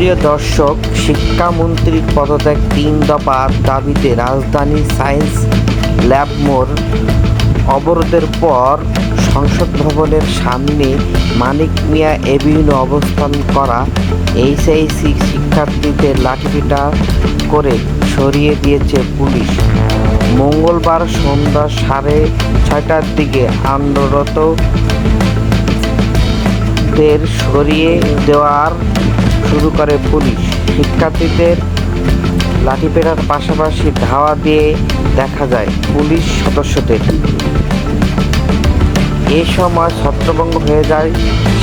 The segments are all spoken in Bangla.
প্রিয় দর্শক, শিক্ষামন্ত্রীর পদত্যাগ ৩ দফা দাবিতে রাজধানী সায়েন্স ল্যাব মোড় অবরোধের পর সংসদ ভবনের সামনে মানিক মিয়া এভিনিউ অবস্থান করা এইচএসসি শিক্ষার্থীদের লাঠিপেটা করে সরিয়ে দিয়েছে পুলিশ। মঙ্গলবার সন্ধ্যা 6:30টার দিকে আন্দোলনরতদের সরিয়ে দেওয়ার শুরু করে পুলিশ। শিক্ষার্থীদের লাঠিপেটার পাশাপাশি ধাওয়া দিয়ে দেখা যায় পুলিশ সদস্যদের। এ সময় ছত্রভঙ্গ হয়ে যায়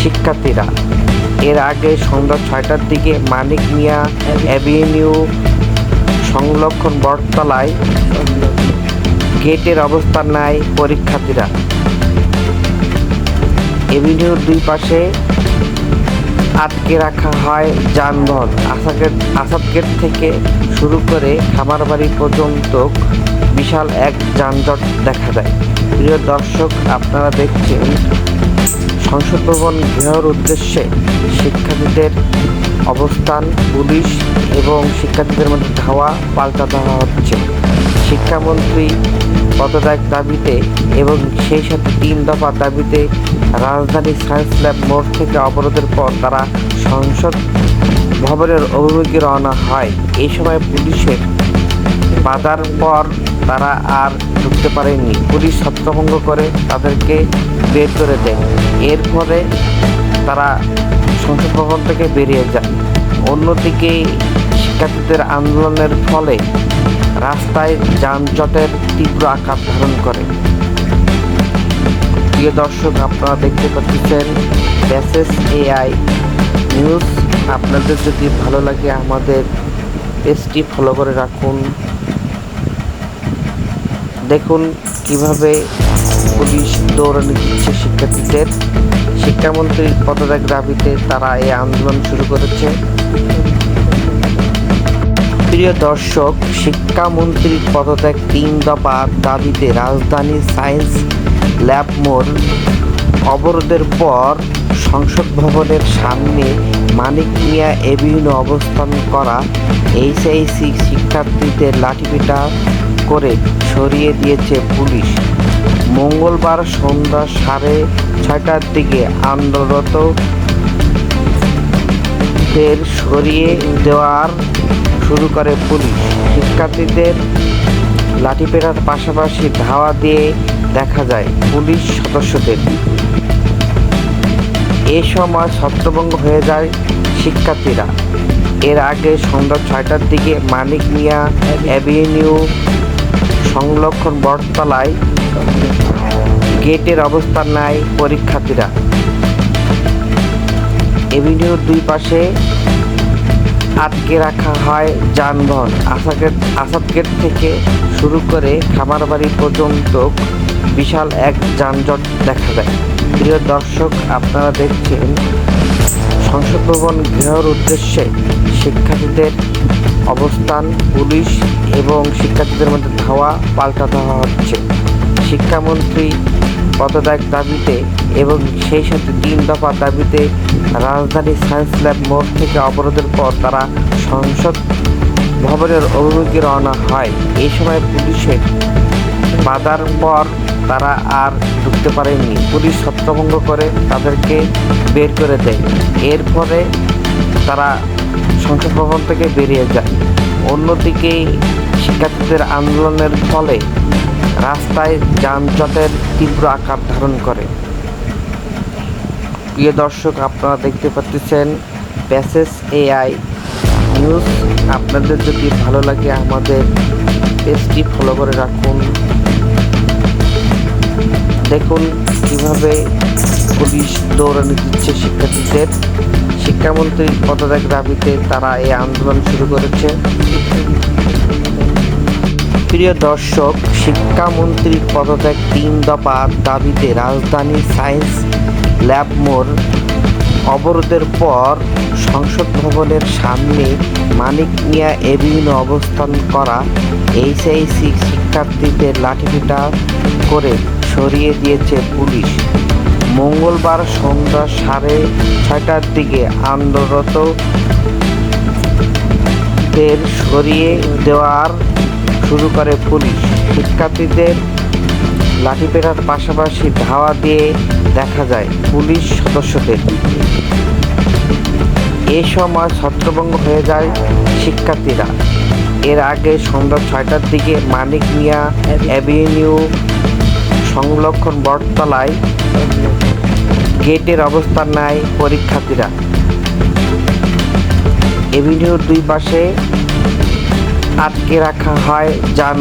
শিক্ষার্থীরা। এর আগে সন্ধ্যা 6টার দিকে মানিক মিয়া এভিনিউ সংলগ্ন বটতলায় গেটের অবস্থান নেয় পরীক্ষার্থীরা। এভিনিউর দুই পাশে আটকে রাখা হয় যানবাহন। আসাদ গেট থেকে শুরু করে খামারবাড়ি পর্যন্ত বিশাল এক যানজট দেখা দেয়। প্রিয় দর্শক, আপনারা দেখছেন সংসদ ভবন ঘেরাওর উদ্দেশ্যে শিক্ষার্থীদের অবস্থান। পুলিশ এবং শিক্ষার্থীদের মধ্যে ধাওয়া পাল্টা ধাওয়া হচ্ছে। শিক্ষামন্ত্রী পদত্যাগ দাবিতে এবং সেই সাথে ৩ দফা দাবিতে রাজধানী সায়েন্স ল্যাব মোড় থেকে অবরোধের পর তারা সংসদ ভবনের অভিমুখে রওনা হয়। এই সময় পুলিশের বাধার পর তারা আর ঢুকতে পারেনি। পুলিশ ছত্রভঙ্গ করে তাদেরকে বের করে দেয়। এর ফলে তারা সংসদ ভবন থেকে বেরিয়ে যায়। অন্যদিকে শিক্ষার্থীদের আন্দোলনের ফলে রাস্তায় যানজটের তীব্র আকার ধারণ করে। প্রিয় দর্শক, আপনারা দেখতে পাচ্ছেন প্যাসেজ এআই নিউজ। আপনাদের যদি ভালো লাগে আমাদের পেজটি ফলো করে রাখুন। দেখুন কিভাবে পুলিশ দৌড়ানি দিচ্ছে শিক্ষার্থীদের। শিক্ষামন্ত্রীর পদত্যাগ দাবিতে তারা এই আন্দোলন শুরু করেছে। প্রিয় দর্শক, শিক্ষামন্ত্রীর পদত্যাগ ৩ দফা দাবিতে রাজধানী সায়েন্স ল্যাব মোড় অবরোধের পর সংসদ ভবনের সামনে মানিক মিয়া এভিনিউ অবস্থান করা এইচএসসি শিক্ষার্থীদের লাঠিপেটা করে সরিয়ে দিয়েছে পুলিশ। মঙ্গলবার সন্ধ্যা 6:30টার দিকে আন্দোলনরতদের সরিয়ে দেওয়ার শুরু করে পুলিশ। শিক্ষার্থীদের লাঠিপেটার পাশাপাশি ধাওয়া দিয়ে দেখা যায় পুলিশ সদস্যদের। এ সময় ছত্রভঙ্গ হয়ে যায় শিক্ষার্থীরা। এর আগে সন্ধ্যা 6টার দিকে মানিক মিয়া এভিনিউ সংলগ্ন বটতলায় গেটের অবস্থান নেয় পরীক্ষার্থীরা। এভিনিউর দুই পাশে আটকে রাখা হয় যানবাহন। আসাদ গেট থেকে শুরু করে খামারবাড়ি পর্যন্ত বিশাল এক যানজট দেখা দেয়। প্রিয় দর্শক, আপনারা দেখছেন সংসদ ভবন ঘেরাওর উদ্দেশ্যে শিক্ষার্থীদের অবস্থান। পুলিশ এবং শিক্ষার্থীদের মধ্যে ধাওয়া পাল্টা ধাওয়া হচ্ছে। শিক্ষামন্ত্রী পদত্যাগ দাবিতে এবং সেই সাথে ৩ দফা দাবিতে রাজধানী সায়েন্স ল্যাব মোড় থেকে অবরোধের পর তারা সংসদ ভবনের অভিমুখে রওনা হয়। এই সময় পুলিশের বাধার পর তারা আর ঢুকতে পারেনি। পুলিশ ছত্রভঙ্গ করে তাদেরকে বের করে দেয়। এর ফলে তারা সংসদ ভবন থেকে বেরিয়ে যায়। অন্যদিকে শিক্ষার্থীদের আন্দোলনের ফলে রাস্তায় যানজটের তীব্র আকার ধারণ করে। প্রিয় দর্শক, আপনারা দেখতে পাচ্ছেন প্যাসেজ এআই নিউজ। আপনাদের যদি ভালো লাগে আমাদের পেজটি ফলো করে রাখুন। দেখুন কিভাবে পুলিশ দৌড়ানি দিচ্ছে শিক্ষার্থীদের। শিক্ষামন্ত্রীর পদত্যাগ দাবিতে তারা এই আন্দোলন শুরু করেছে। প্রিয় দর্শক, শিক্ষামন্ত্রীর পদত্যাগ ৩ দফা দাবিতে রাজধানী সায়েন্স ল্যাব মোড় অবরোধের পর সংসদ ভবনের সামনে মানিক মিয়া এভিনিউ অবস্থান করা এইচএসসি শিক্ষার্থীদের লাঠিপেটা করে সরিয়ে দিয়েছে পুলিশ। মঙ্গলবার সন্ধ্যা 6:30টার দিকে আন্দোলনরত শিক্ষার্থীদের সরিয়ে দেওয়ার শুরু করে পুলিশ। শিক্ষার্থীদের লাঠিপেটার পাশাপাশি ধাওয়া দিয়ে দেখা যায় পুলিশ সদস্যদের। এ সময় ছত্রভঙ্গ হয়ে যায় শিক্ষার্থীরা। এর আগে সন্ধ্যা 6টার দিকে মানিক মিয়া অ্যাভিনিউ সংলগ্ন বটতলায় গেটের অবস্থান নেয় পরীক্ষার্থীরা। এভিনিউর দুই পাশে আটকে রাখা হয় যান।